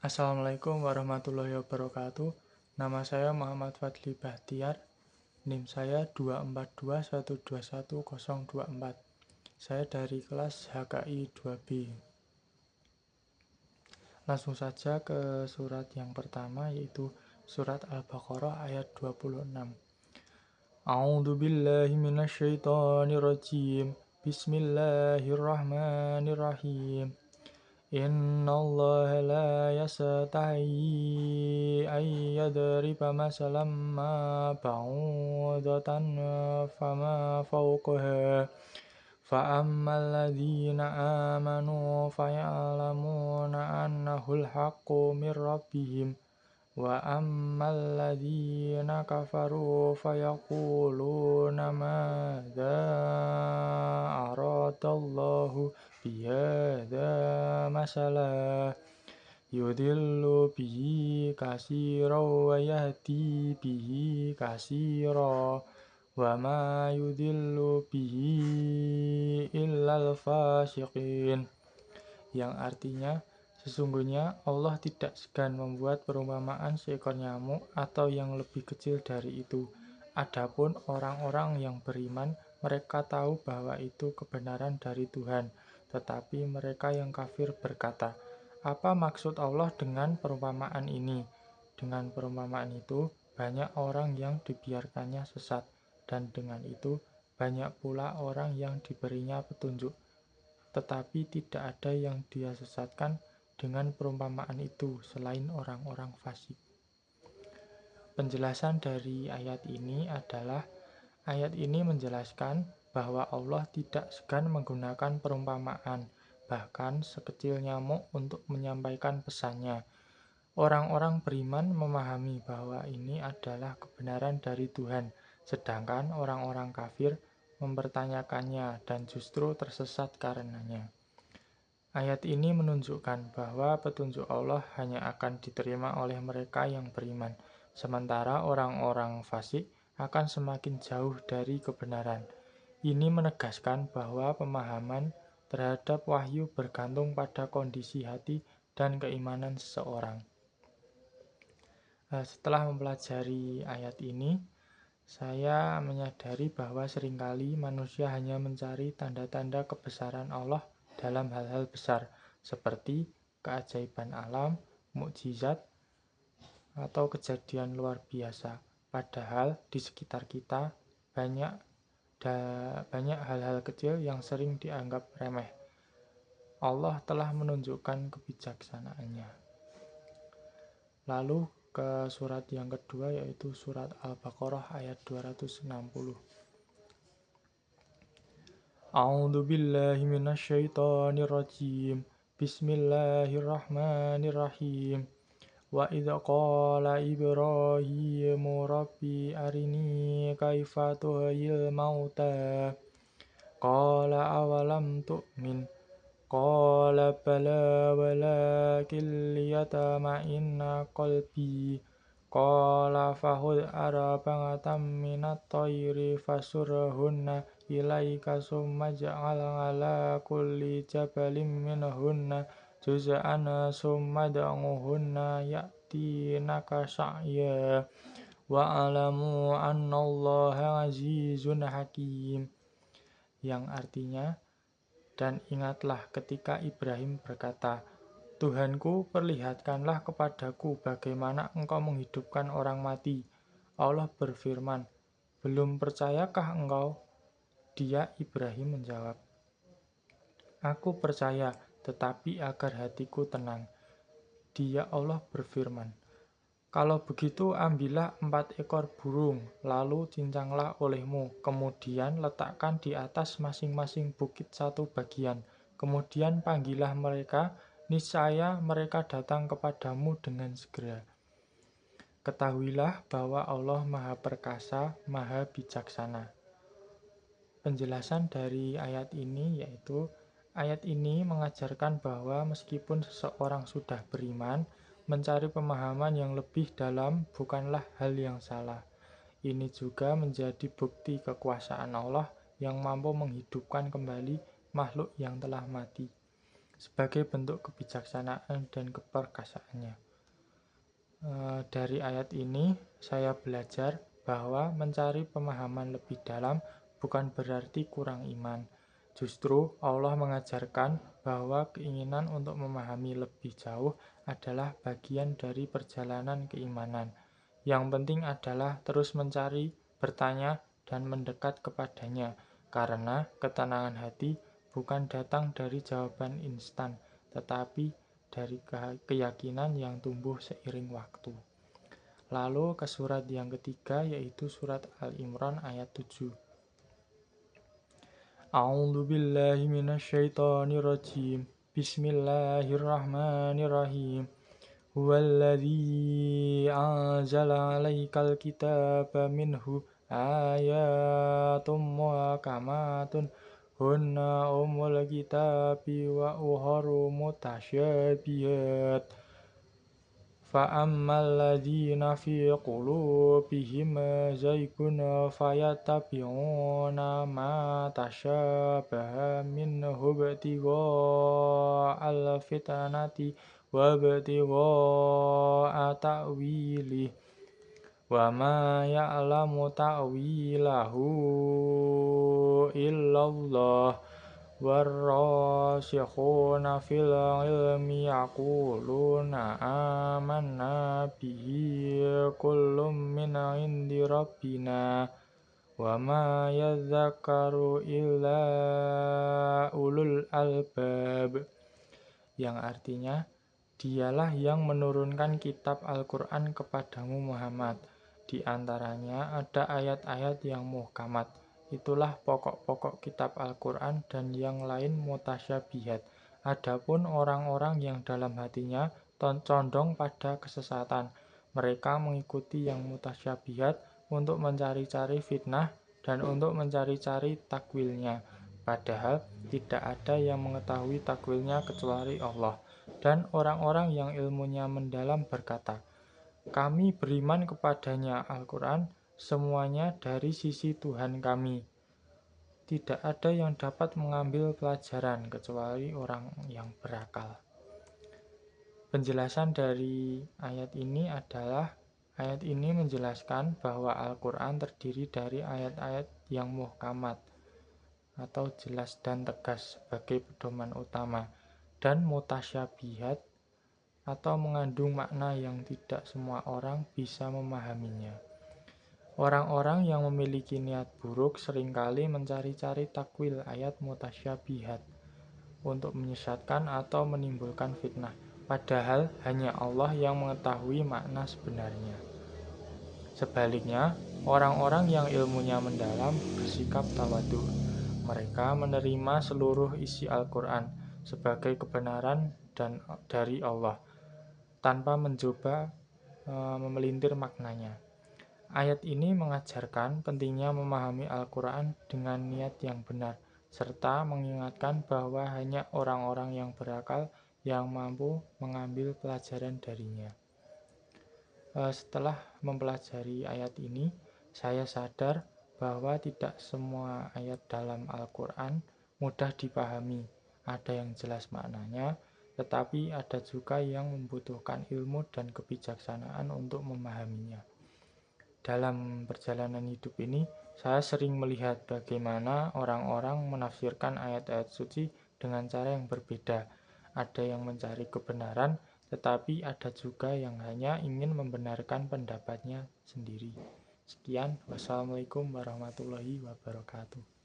Assalamualaikum warahmatullahi wabarakatuh. Nama saya Muhammad Fadli Bahtiar. NIM saya 242121024. Saya dari kelas HKI 2B. Langsung saja ke surat yang pertama, yaitu surat Al-Baqarah ayat 26. A'udzu billahi minasyaitonir rajim. Bismillahirrahmanirrahim. Innallaha la yastahi ay yadriba masalan ma ba'udatan fama fawqaha fa'ammal ladzina amanu faya'lamuna annahul haqqu mir rabbihim wa ammal ladzina kafaru fayaquluna madza aradallahu bihadza masalah yudillu bihi katsiran wa yahdi bihi katsiran wa ma yudillu bihi illal fasiqin, yang artinya sesungguhnya Allah tidak segan membuat perumpamaan seekor nyamuk atau yang lebih kecil dari itu. Adapun orang-orang yang beriman, mereka tahu bahwa itu kebenaran dari Tuhan. Tetapi mereka yang kafir berkata, apa maksud Allah dengan perumpamaan ini? Dengan perumpamaan itu, banyak orang yang dibiarkannya sesat, dan dengan itu, banyak pula orang yang diberinya petunjuk. Tetapi tidak ada yang dia sesatkan dengan perumpamaan itu selain orang-orang fasik. Penjelasan dari ayat ini adalah, ayat ini menjelaskan bahwa Allah tidak segan menggunakan perumpamaan, bahkan sekecil nyamuk untuk menyampaikan pesannya. Orang-orang beriman memahami bahwa ini adalah kebenaran dari Tuhan, sedangkan orang-orang kafir mempertanyakannya dan justru tersesat karenanya. Ayat ini menunjukkan bahwa petunjuk Allah hanya akan diterima oleh mereka yang beriman, sementara orang-orang fasik akan semakin jauh dari kebenaran. Ini menegaskan bahwa pemahaman terhadap wahyu bergantung pada kondisi hati dan keimanan seseorang. Setelah mempelajari ayat ini, saya menyadari bahwa seringkali manusia hanya mencari tanda-tanda kebesaran Allah dalam hal-hal besar, seperti keajaiban alam, mukjizat, atau kejadian luar biasa. Padahal di sekitar kita banyak hal-hal kecil yang sering dianggap remeh. Allah telah menunjukkan kebijaksanaannya. Lalu ke surat yang kedua, yaitu surat Al-Baqarah ayat 260. A'udzu billahi minasyaitonir rajim. Bismillahirrahmanirrahim. Wa idza qala Ibrahimu rabbi arini kaifa tuhyil mauta qala awalam tu'min qala bala walakin liyatma'inna qalbi qala fahud arba'atan minat tayri fasurhunna ilaika summa ja'al ala kulli jabalin minhunna juz'an summa da'uhunna ya'tinaka sa'ya wa alamu annallaha azizun hakim, yang artinya, dan ingatlah ketika Ibrahim berkata, Tuhanku, perlihatkanlah kepadaku bagaimana engkau menghidupkan orang mati. Allah berfirman, belum percayakah engkau? Dia, Ibrahim, menjawab, aku percaya, tetapi agar hatiku tenang. Dia, Allah, berfirman, kalau begitu ambillah 4 ekor burung, lalu cincanglah olehmu, kemudian letakkan di atas masing-masing bukit satu bagian. Kemudian panggillah mereka, niscaya mereka datang kepadamu dengan segera. Ketahuilah bahwa Allah Maha Perkasa, Maha Bijaksana. Penjelasan dari ayat ini yaitu, ayat ini mengajarkan bahwa meskipun seseorang sudah beriman, mencari pemahaman yang lebih dalam bukanlah hal yang salah. Ini juga menjadi bukti kekuasaan Allah yang mampu menghidupkan kembali makhluk yang telah mati. sebagai bentuk kebijaksanaan dan keperkasaannya. Dari ayat ini saya belajar bahwa mencari pemahaman lebih dalam bukan berarti kurang iman. Justru Allah mengajarkan bahwa keinginan untuk memahami lebih jauh adalah bagian dari perjalanan keimanan. Yang penting adalah terus mencari, bertanya, dan mendekat kepadanya, karena ketenangan hati bukan datang dari jawaban instan, tetapi dari keyakinan yang tumbuh seiring waktu. Lalu ke surat yang ketiga, yaitu surat Al-Imran ayat 7. A'udzu billahi minasyaitonir rajim. Bismillahirrahmanirrahim. Huwallazi anzala 'alaikal kitaba minhu ayatum muhkamatun hunna ummul kitabi wa ukharu mutasyabihat. Fa'ammal ladzina fi qulubihim zaygun fayattabi'una ma tasyabaha minhu ibtigha'al fitnati wa ibtigha'a ta'wilih wa ma ya'lamu ta'wilahu illallah warrasikhuna fil ilmi yaquluna amanna bihi kullum min indi rabbina wa ma yadhakkaru illa ulul albab, yang artinya dialah yang menurunkan kitab Al-Quran kepadamu Muhammad. Di antaranya ada ayat-ayat yang muhkamat. Itulah pokok-pokok kitab Al-Quran, dan yang lain mutasyabihat. Adapun orang-orang yang dalam hatinya condong pada kesesatan, mereka mengikuti yang mutasyabihat untuk mencari-cari fitnah dan untuk mencari-cari takwilnya. Padahal tidak ada yang mengetahui takwilnya kecuali Allah. Dan orang-orang yang ilmunya mendalam berkata, kami beriman kepadanya Al-Quran, semuanya dari sisi Tuhan kami. Tidak ada yang dapat mengambil pelajaran kecuali orang yang berakal. Penjelasan dari ayat ini adalah, ayat ini menjelaskan bahwa Al-Quran terdiri dari ayat-ayat yang muhkamat atau jelas dan tegas sebagai pedoman utama, dan mutasyabihat atau mengandung makna yang tidak semua orang bisa memahaminya. Orang-orang yang memiliki niat buruk seringkali mencari-cari takwil ayat mutasyabihat untuk menyesatkan atau menimbulkan fitnah, padahal hanya Allah yang mengetahui makna sebenarnya. Sebaliknya, orang-orang yang ilmunya mendalam bersikap tawadhu. Mereka menerima seluruh isi Al-Quran sebagai kebenaran dan dari Allah, tanpa mencoba memelintir maknanya. Ayat ini mengajarkan pentingnya memahami Al-Quran dengan niat yang benar, serta mengingatkan bahwa hanya orang-orang yang berakal yang mampu mengambil pelajaran darinya. Setelah mempelajari ayat ini, saya sadar bahwa tidak semua ayat dalam Al-Quran mudah dipahami. Ada yang jelas maknanya, tetapi ada juga yang membutuhkan ilmu dan kebijaksanaan untuk memahaminya. Dalam perjalanan hidup ini, saya sering melihat bagaimana orang-orang menafsirkan ayat-ayat suci dengan cara yang berbeda. Ada yang mencari kebenaran, tetapi ada juga yang hanya ingin membenarkan pendapatnya sendiri. Sekian, wassalamualaikum warahmatullahi wabarakatuh.